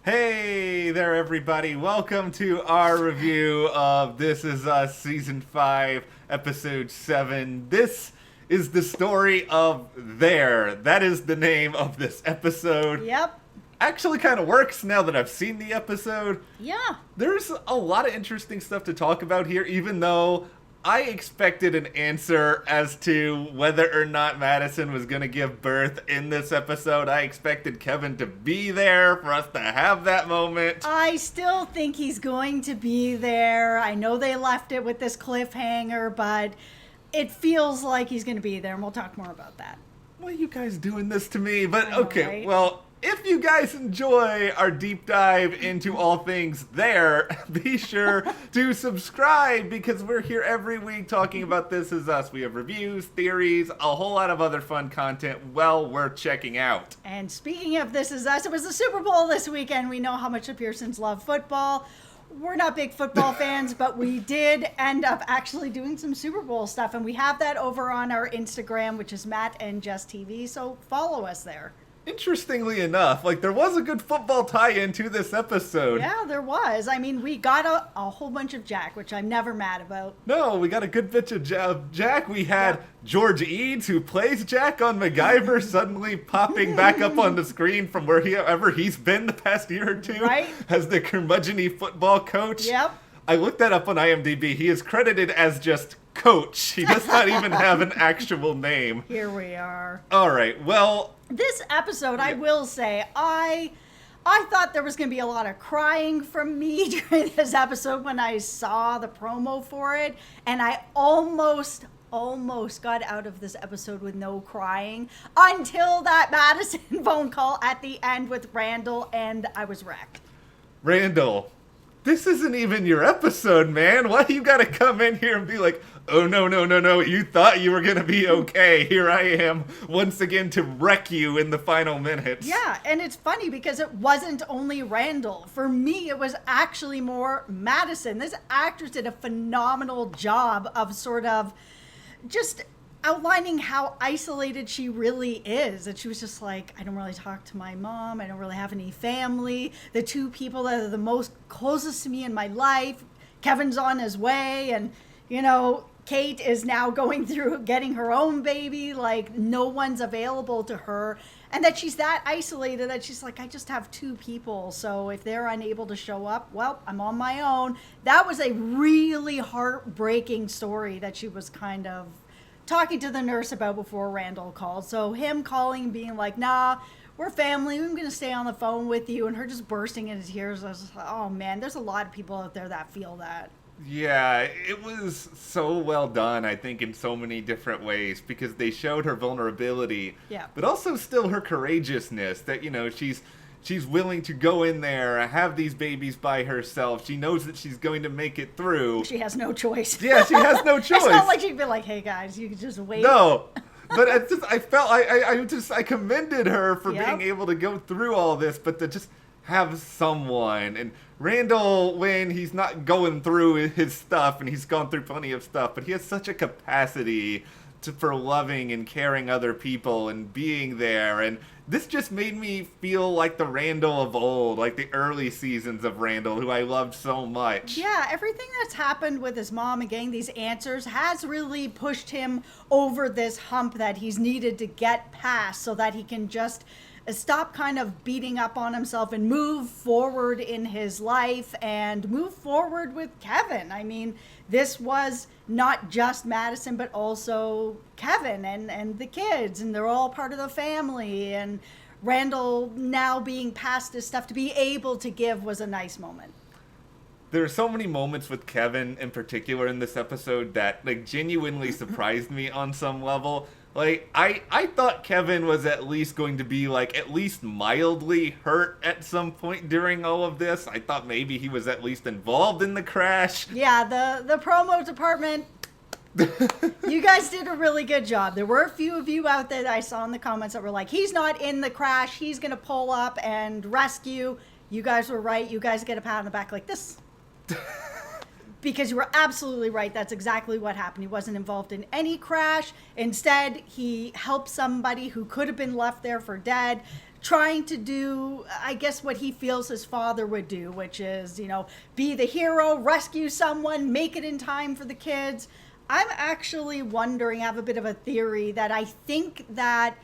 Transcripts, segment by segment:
Hey there, everybody. Welcome to our review of This Is Us Season 5, Episode 7. This is the story of There. That is the name of this episode. Yep. Actually kind of works now that I've seen the episode. Yeah. There's a lot of interesting stuff to talk about here, even though I expected an answer as to whether or not Madison was going to give birth in this episode. I expected Kevin to be there for us to have that moment. I still think he's going to be there. I know they left it with this cliffhanger, but it feels like he's going to be there, and we'll talk more about that. Why are you guys doing this to me? But I know, okay, right? well, if you guys enjoy our deep dive into all things There, be sure to subscribe because we're here every week talking about This Is Us. We have reviews, theories, a whole lot of other fun content well worth checking out. And speaking of This Is Us, it was the Super Bowl this weekend. We know how much the Pearsons love football. We're not big football fans, but we did end up actually doing some Super Bowl stuff, and we have that over on our Instagram, which is Matt and Jess TV, so follow us there. Interestingly enough, there was a good football tie-in to this episode. Yeah, there was. I mean, we got a whole bunch of Jack, which I'm never mad about. No, we got a good bit of Jack. We had George Eads, who plays Jack on MacGyver, suddenly popping back up on the screen from wherever he's been the past year or two. Right. As the curmudgeon-y football coach. Yep. I looked that up on IMDb. He is credited as just Coach. He does not even have an actual name. Here we are. All right, well... This episode, I will say, I thought there was going to be a lot of crying from me during this episode when I saw the promo for it, and I almost got out of this episode with no crying until that Madison phone call at the end with Randall, and I was wrecked. Randall, this isn't even your episode, man. Why you gotta come in here and be like, oh, no, you thought you were gonna be okay. Here I am, once again, to wreck you in the final minutes. Yeah, and it's funny because it wasn't only Randall. For me, it was actually more Madison. This actress did a phenomenal job of sort of just outlining how isolated she really is. And she was just like, I don't really talk to my mom. I don't really have any family. The two people that are the most closest to me in my life, Kevin's on his way, and, Kate is now going through getting her own baby. No one's available to her. And that she's that isolated that she's like, I just have two people. So if they're unable to show up, well, I'm on my own. That was a really heartbreaking story that she was kind of talking to the nurse about before Randall called. So him calling, being like, nah, we're family. I'm going to stay on the phone with you. And her just bursting into tears. I was just like, oh, man, there's a lot of people out there that feel that. Yeah, it was so well done, I think, in so many different ways, because they showed her vulnerability, but also still her courageousness, that, she's willing to go in there, have these babies by herself. She knows that she's going to make it through. She has no choice. Yeah, she has no choice. It's not like she'd be like, hey, guys, you can just wait. No. But I commended her for being able to go through all this, but to just have someone. And Randall, when he's not going through his stuff, and he's gone through plenty of stuff, but he has such a capacity for loving and caring other people and being there. And this just made me feel like the Randall of old, like the early seasons of Randall, who I loved so much. Yeah, everything that's happened with his mom and getting these answers has really pushed him over this hump that he's needed to get past so that he can just stop kind of beating up on himself and move forward in his life and move forward with Kevin. I mean, this was not just Madison, but also Kevin and the kids, and they're all part of the family. And Randall now being past this stuff to be able to give was a nice moment. There are so many moments with Kevin in particular in this episode that genuinely surprised me on some level. I thought Kevin was at least going to be at least mildly hurt at some point during all of this. I thought maybe he was at least involved in the crash. Yeah, the promo department, you guys did a really good job. There were a few of you out there that I saw in the comments that were like, he's not in the crash, he's gonna pull up and rescue. You guys were right. You guys get a pat on the back like this. Because you were absolutely right. That's exactly what happened. He wasn't involved in any crash. Instead, he helped somebody who could have been left there for dead, trying to do, I guess, what he feels his father would do, which is, be the hero, rescue someone, make it in time for the kids. I'm actually wondering, I have a bit of a theory that I think that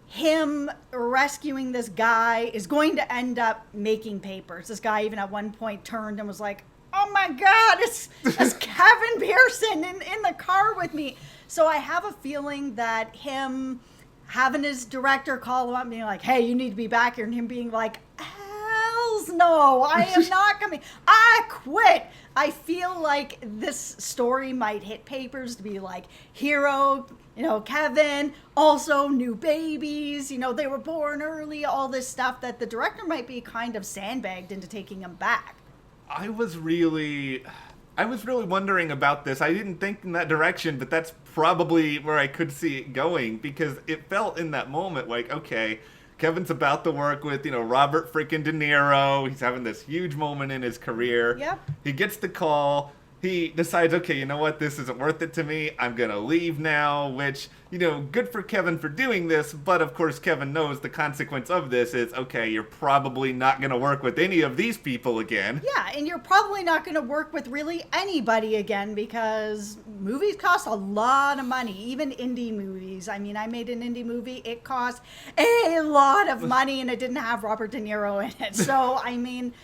him rescuing this guy is going to end up making papers. This guy even at one point turned and was like, oh my God, it's Kevin Pearson in the car with me. So I have a feeling that him having his director call him up and being like, hey, you need to be back here, and him being like, hells no, I am not coming. I quit. I feel like this story might hit papers to be like, hero, Kevin, also new babies, they were born early, all this stuff that the director might be kind of sandbagged into taking him back. I was really wondering about this. I didn't think in that direction, but that's probably where I could see it going, because it felt in that moment like, okay, Kevin's about to work with, Robert freaking De Niro. He's having this huge moment in his career. Yep. He gets the call. He decides, okay, you know what? This isn't worth it to me. I'm going to leave now, which, good for Kevin for doing this. But, of course, Kevin knows the consequence of this is, okay, you're probably not going to work with any of these people again. Yeah, and you're probably not going to work with really anybody again, because movies cost a lot of money, even indie movies. I mean, I made an indie movie. It cost a lot of money, and it didn't have Robert De Niro in it. So, I mean,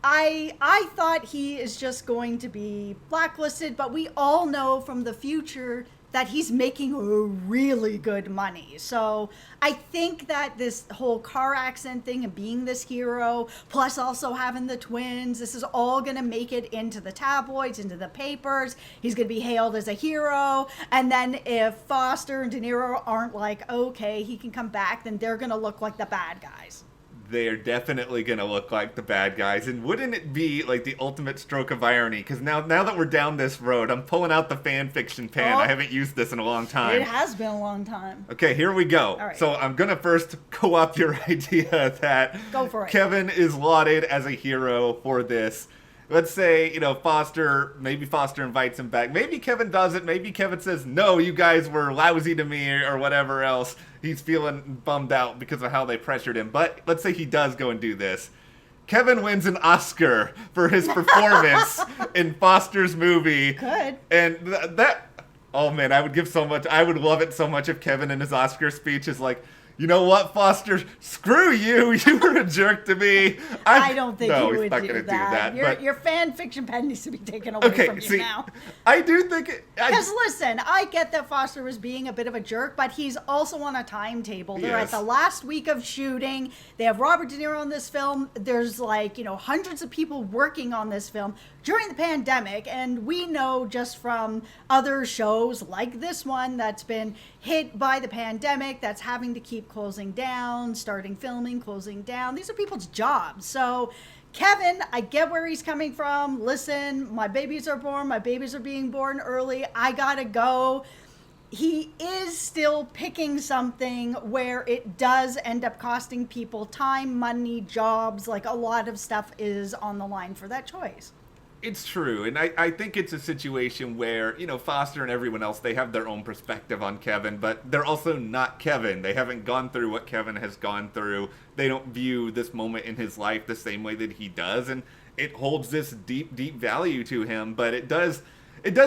I thought he is just going to be blacklisted, but we all know from the future that he's making really good money. So I think that this whole car accident thing and being this hero, plus also having the twins, this is all going to make it into the tabloids, into the papers. He's going to be hailed as a hero. And then if Foster and De Niro aren't like, okay, he can come back, then they're going to look like the bad guys. They are definitely going to look like the bad guys. And wouldn't it be like the ultimate stroke of irony? Because now that we're down this road, I'm pulling out the fan fiction pen. I haven't used this in a long time. It has been a long time. Okay, here we go. All right. So I'm going to first co-opt your idea that Go for it. Kevin is lauded as a hero for this. Let's say, maybe Foster invites him back. Maybe Kevin doesn't. Maybe Kevin says, no, you guys were lousy to me or whatever else. He's feeling bummed out because of how they pressured him. But let's say he does go and do this. Kevin wins an Oscar for his performance in Foster's movie. Good. And oh man, I would give so much. I would love it so much if Kevin in his Oscar speech is like, you know what, Foster? Screw you. You were a jerk to me. I don't think no, he would he's not do gonna that. do that. Your fan fiction pen needs to be taken away from you now. I do think because listen, I get that Foster was being a bit of a jerk, but he's also on a timetable. They're at the last week of shooting. They have Robert De Niro in this film. There's hundreds of people working on this film during the pandemic, and we know just from other shows like this one that's been hit by the pandemic, that's having to keep closing down, starting filming, closing down. These are people's jobs. So Kevin, I get where he's coming from. Listen, my babies are born. My babies are being born early. I gotta go. He is still picking something where it does end up costing people time, money, jobs. Like a lot of stuff is on the line for that choice. It's true, and I think it's a situation where, Foster and everyone else, they have their own perspective on Kevin, but they're also not Kevin. They haven't gone through what Kevin has gone through. They don't view this moment in his life the same way that he does, and it holds this deep, deep value to him, but it does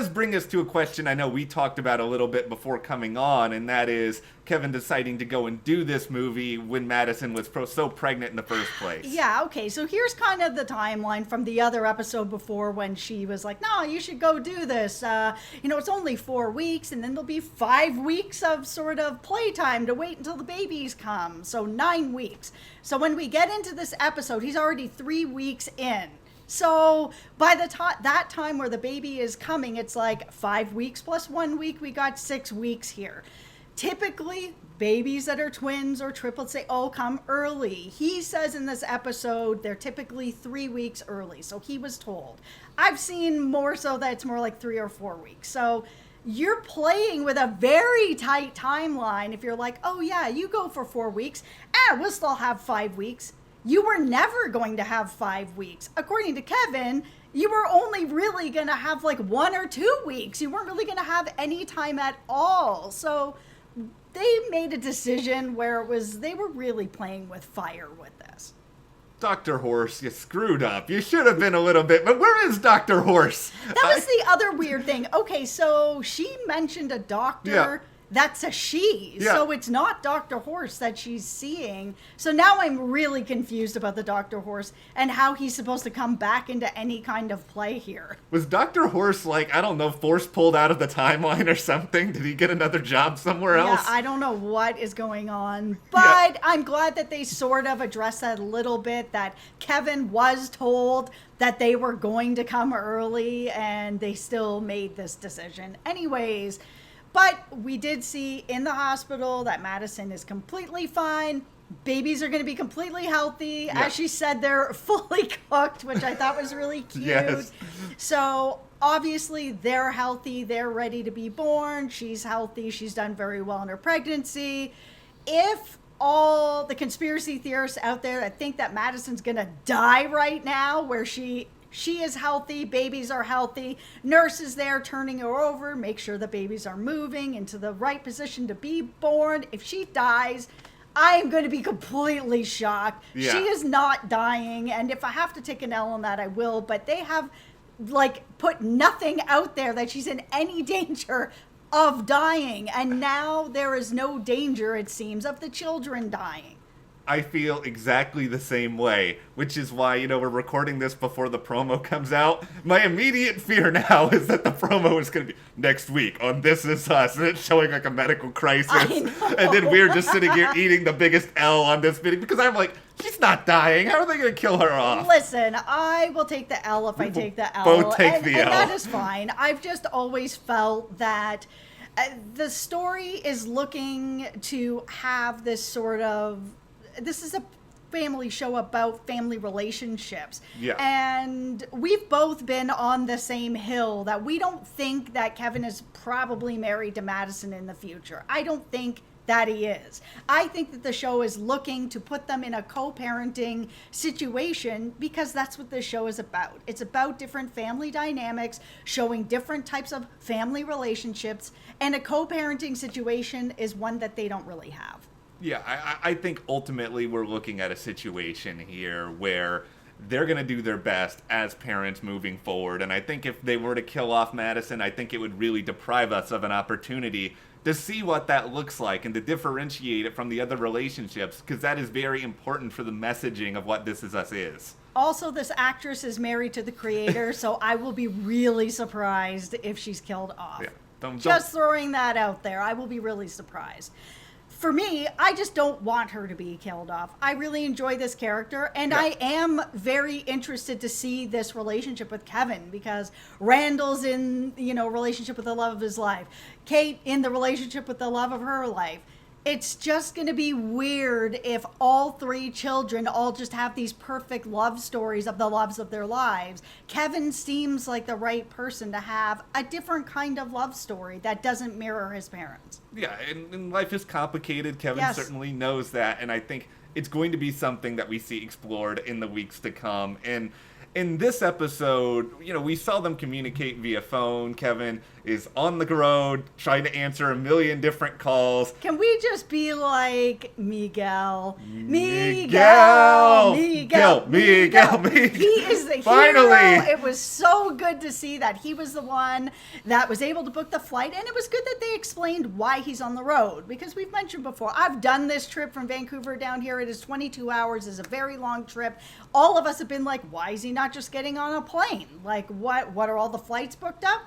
bring us to a question I know we talked about a little bit before coming on, and that is Kevin deciding to go and do this movie when Madison was so pregnant in the first place. Yeah, okay, so here's kind of the timeline from the other episode before when she was like, no, you should go do this. It's only 4 weeks, and then there'll be 5 weeks of sort of playtime to wait until the babies come, so 9 weeks. So when we get into this episode, he's already 3 weeks in. So by the that time where the baby is coming, it's like 5 weeks plus 1 week. We got 6 weeks here. Typically, babies that are twins or triplets, they all come early. He says in this episode they're typically 3 weeks early. So he was told. I've seen more so that it's more like 3 or 4 weeks. So you're playing with a very tight timeline if you're like, oh yeah, you go for 4 weeks. We'll still have 5 weeks. You were never going to have 5 weeks. According to Kevin, you were only really going to have like 1 or 2 weeks. You weren't really going to have any time at all. So they made a decision where they were really playing with fire with this. Dr. Horse, you screwed up. You should have been a little bit, but where is Dr. Horse? That was the other weird thing. Okay, so she mentioned a doctor. Yeah. That's a she. Yeah. So it's not Dr. Horse that she's seeing. So now I'm really confused about the Dr. Horse and how he's supposed to come back into any kind of play here. Was Dr. Horse, like, I don't know, force pulled out of the timeline or something? Did he get another job somewhere else? Yeah, I don't know what is going on. But I'm glad that they sort of addressed that a little bit, that Kevin was told that they were going to come early and they still made this decision. Anyways, but we did see in the hospital that Madison is completely fine. Babies are going to be completely healthy. Yeah. As she said, they're fully cooked, which I thought was really cute. Yes. So obviously they're healthy. They're ready to be born. She's healthy. She's done very well in her pregnancy. If all the conspiracy theorists out there that think that Madison's going to die right now, where she is healthy, babies are healthy, nurse is there turning her over, make sure the babies are moving into the right position to be born. If she dies, I am going to be completely shocked. Yeah. She is not dying, and if I have to take an L on that, I will, but they have, like, put nothing out there that she's in any danger of dying, and now there is no danger, it seems, of the children dying. I feel exactly the same way, which is why, we're recording this before the promo comes out. My immediate fear now is that the promo is going to be next week on This Is Us, and it's showing like a medical crisis. I know. And then we're just sitting here eating the biggest L on this video, because I'm like, she's not dying. How are they going to kill her off? Listen, I will take the L if I take the L. both take the and L. that is fine. I've just always felt that the story is looking to have this sort of... This is a family show about family relationships. Yeah. And we've both been on the same hill that we don't think that Kevin is probably married to Madison in the future. I don't think that he is. I think that the show is looking to put them in a co-parenting situation because that's what this show is about. It's about different family dynamics, showing different types of family relationships, and a co-parenting situation is one that they don't really have. Yeah, I think ultimately we're looking at a situation here where they're going to do their best as parents moving forward. And I think if they were to kill off Madison, I think it would really deprive us of an opportunity to see what that looks like and to differentiate it from the other relationships, because that is very important for the messaging of what This Is Us is. Also, this actress is married to the creator, so I will be really surprised if she's killed off. Yeah, Just throwing that out there. I will be really surprised. For me, I just don't want her to be killed off. I really enjoy this character, and Yeah. I am very interested to see this relationship with Kevin, because Randall's in, relationship with the love of his life. Kate in the relationship with the love of her life. It's just going to be weird if all three children all just have these perfect love stories of the loves of their lives. Kevin seems like the right person to have a different kind of love story that doesn't mirror his parents. Yeah, and life is complicated. Kevin Yes. certainly knows that, and I think it's going to be something that we see explored in the weeks to come. And in this episode, we saw them communicate via phone. Kevin is on the road trying to answer a million different calls. Can we just be like Miguel? Miguel! Miguel! Miguel! He is the Finally! hero. It was so good to see that he was the one that was able to book the flight, and it was good that they explained why he's on the road, because we've mentioned before, I've done this trip from Vancouver down here. It is 22 hours. It's a very long trip. All of us have been like, why is he not just getting on a plane? Like, what are all the flights booked up?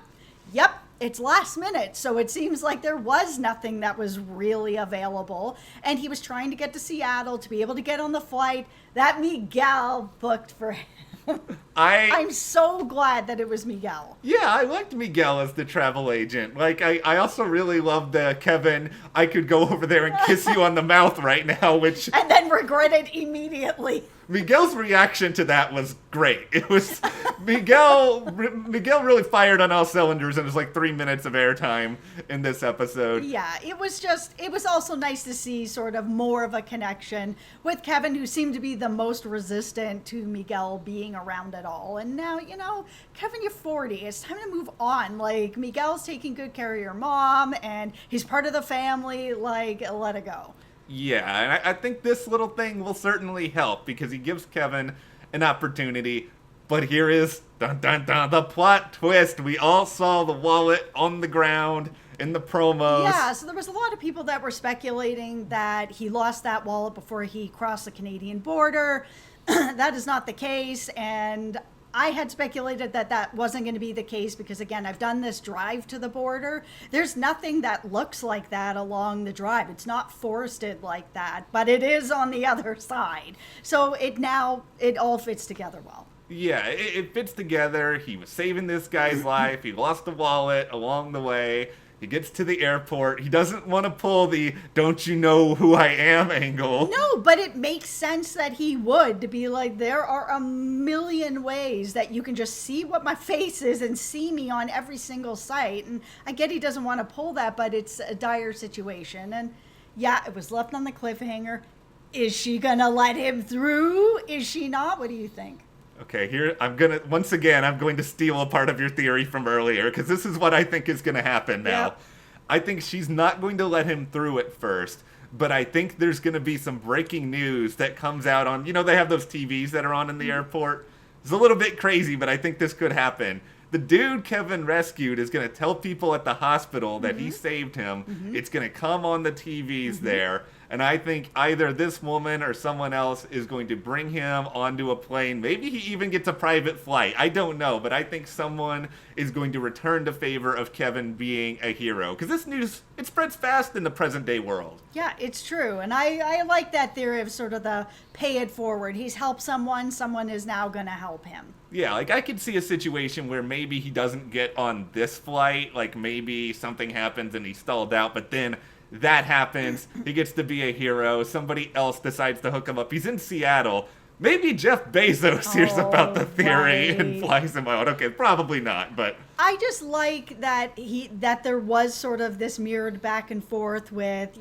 Yep, it's last minute, so it seems like there was nothing that was really available, and he was trying to get to Seattle to be able to get on the flight that Miguel booked for him. I'm so glad that it was Miguel. Yeah, I liked Miguel as the travel agent. Like, I also really loved Kevin, I could go over there and kiss you on the mouth right now, which... And then regret it immediately. Miguel's reaction to that was great. It was Miguel really fired on all cylinders, and it was like 3 minutes of airtime in this episode. Yeah, it was also nice to see sort of more of a connection with Kevin, who seemed to be the most resistant to Miguel being around at all. And now, Kevin, you're 40. It's time to move on. Like, Miguel's taking good care of your mom, and he's part of the family. Like, let it go. Yeah, and I think this little thing will certainly help because he gives Kevin an opportunity. But here is, dun dun dun, the plot twist. We all saw the wallet on the ground in the promos. Yeah, so there was a lot of people that were speculating that he lost that wallet before he crossed the Canadian border. That is not the case, and I had speculated that that wasn't going to be the case because, again, I've done this drive to the border. There's nothing that looks like that along the drive. It's not forested like that, but it is on the other side. So it all fits together well. Yeah, it fits together. He was saving this guy's life. He lost the wallet along the way. He gets to the airport. He doesn't want to pull the "don't you know who I am" angle. No, but it makes sense that he would, to be like, there are a million ways that you can just see what my face is and see me on every single site. And I get he doesn't want to pull that, but it's a dire situation. And yeah, it was left on the cliffhanger. Is she going to let him through? Is she not? What do you think? Okay, here I'm going to steal a part of your theory from earlier, because this is what I think is going to happen now. Yep. I think she's not going to let him through at first, but I think there's going to be some breaking news that comes out on, they have those TVs that are on in the airport. It's a little bit crazy, but I think this could happen. The dude Kevin rescued is going to tell people at the hospital that he saved him. It's going to come on the TVs there. And I think either this woman or someone else is going to bring him onto a plane. Maybe he even gets a private flight. I don't know. But I think someone is going to return to favor of Kevin being a hero. Because this news, it spreads fast in the present day world. Yeah, it's true. And I like that theory of sort of the pay it forward. He's helped someone is now going to help him. Yeah, like I could see a situation where maybe he doesn't get on this flight. Like maybe something happens and he's stalled out. But then that happens. He gets to be a hero. Somebody else decides to hook him up. He's in Seattle. Maybe Jeff Bezos hears about the theory and flies him out. Okay, probably not, but I just like that there was sort of this mirrored back and forth with,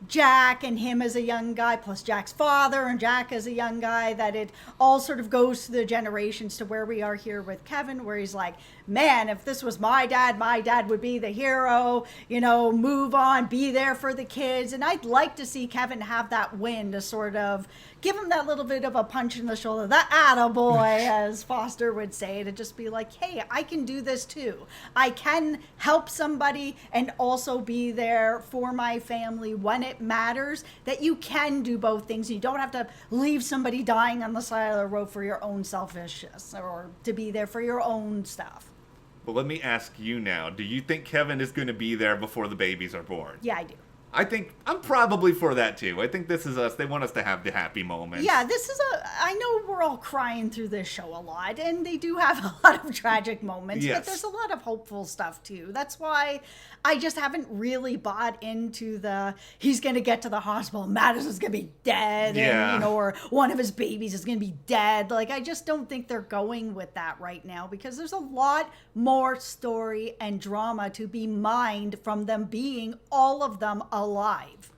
Jack and him as a young guy, plus Jack's father and Jack as a young guy, that it all sort of goes to the generations to where we are here with Kevin, where he's like, man, if this was my dad would be the hero, move on, be there for the kids. And I'd like to see Kevin have that win to sort of give him that little bit of a punch in the shoulder, that attaboy, as Foster would say, to just be like, hey, I can do this too. I can help somebody and also be there for my family when it matters, that you can do both things. You don't have to leave somebody dying on the side of the road for your own selfishness or to be there for your own stuff. But let me ask you now, do you think Kevin is going to be there before the babies are born? Yeah, I do. I think I'm probably for that too. I think this is us. They want us to have the happy moments. Yeah, I know we're all crying through this show a lot, and they do have a lot of tragic moments, Yes. but there's a lot of hopeful stuff too. That's why I just haven't really bought into he's going to get to the hospital, Madison's going to be dead, Yeah. and, or one of his babies is going to be dead. Like, I just don't think they're going with that right now, because there's a lot more story and drama to be mined from them being, all of them, alive.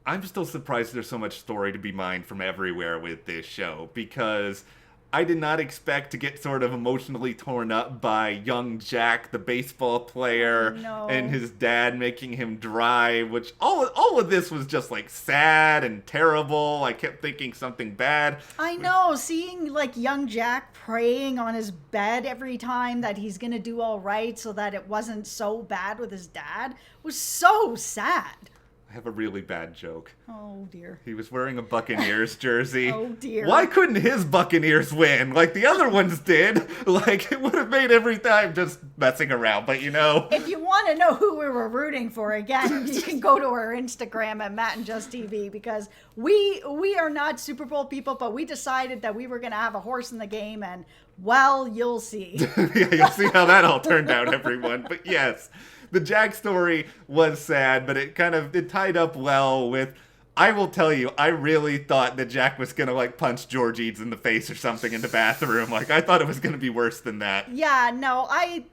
I'm still surprised there's so much story to be mined from everywhere with this show, because I did not expect to get sort of emotionally torn up by young Jack, the baseball player, and his dad making him drive, which all of this was just like sad and terrible. I kept thinking something bad. I know, seeing like young Jack praying on his bed every time that he's gonna do all right so that it wasn't so bad with his dad was so sad. I have a really bad joke. Oh, dear. He was wearing a Buccaneers jersey. Oh, dear. Why couldn't his Buccaneers win like the other ones did? Like, it would have made every time just messing around, but If you want to know who we were rooting for, again, you can go to our Instagram at Matt and Just TV, because we are not Super Bowl people, but we decided that we were going to have a horse in the game, and, well, you'll see. Yeah, you'll see how that all turned out, everyone. But yes, the Jack story was sad, but it tied up well with I will tell you, I really thought that Jack was gonna like punch George Eads in the face or something in the bathroom. Like I thought it was gonna be worse than that. Yeah, no, I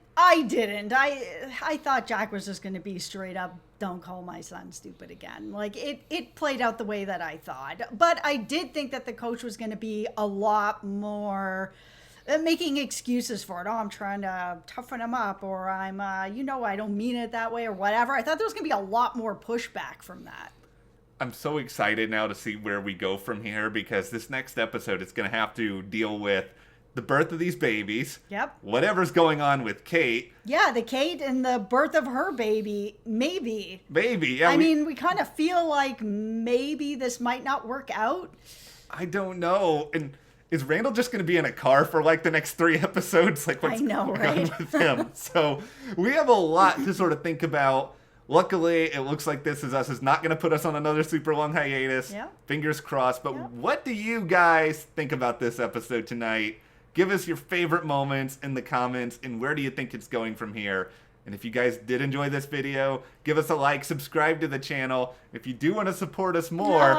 didn't. I thought Jack was just going to be straight up, don't call my son stupid again. Like it played out the way that I thought. But I did think that the coach was going to be a lot more making excuses for it. Oh, I'm trying to toughen him up, or I'm, I don't mean it that way, or whatever. I thought there was going to be a lot more pushback from that. I'm so excited now to see where we go from here, because this next episode is going to have to deal with the birth of these babies. Yep. Whatever's going on with Kate. Yeah, the Kate and the birth of her baby, maybe. Baby, yeah. I mean, we kind of feel like maybe this might not work out. I don't know. And is Randall just going to be in a car for like the next 3 episodes? Like what's going on with him? So we have a lot to sort of think about. Luckily, it looks like This Is Us is not going to put us on another super long hiatus. Yeah. Fingers crossed. But what do you guys think about this episode tonight? Give us your favorite moments in the comments, and where do you think it's going from here? And if you guys did enjoy this video, give us a like, subscribe to the channel. If you do want to support us more,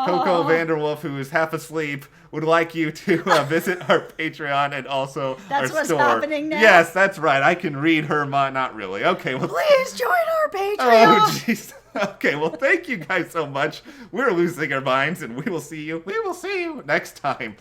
Coco Vanderwolf, who is half asleep, would like you to visit our Patreon and also our store. That's what's happening now? Yes, that's right. I can read her mind. Not really. Okay. Well, please join our Patreon. Oh, jeez. Okay, well, thank you guys so much. We're losing our minds, and we will see you next time